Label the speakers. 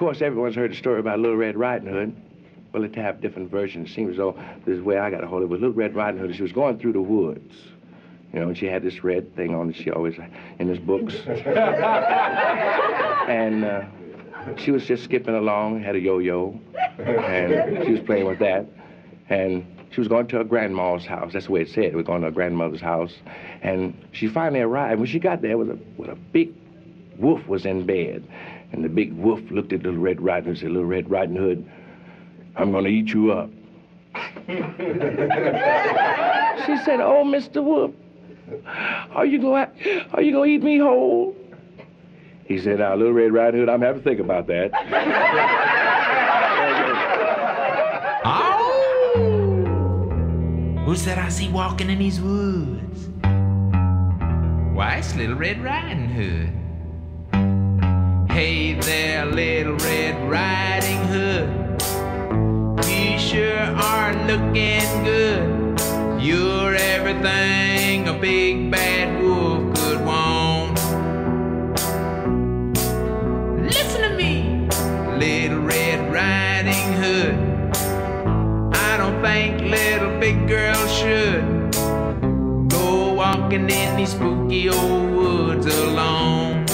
Speaker 1: course, everyone's heard the story about Little Red Riding Hood. Well, they have different versions. It seems as though this is where I got a hold of it. Little Red Riding Hood, she was going through the woods. You know, and she had this red thing on that she always, in his books. And she was just skipping along, had a yo-yo, and she was playing with that. And she was going to her grandma's house. That's the way it said. We're going to her grandmother's house. And she finally arrived. When she got there, with a big wolf was in bed. And the big wolf looked at Little Red Riding Hood and said, Little Red Riding Hood, I'm going to eat you up. She said, oh, Mr. Wolf, are you gonna eat me whole? He said, now, Little Red Riding Hood, I'm having to think about that.
Speaker 2: Oh! Who's that I see walking in these woods? Why, it's Little Red Riding Hood. Hey there, Little Red Riding Hood. You sure are looking good. You're everything a big bad wolf could want. Listen to me, Little Red Riding Hood. I don't think little big girls should go walking in these spooky old woods alone.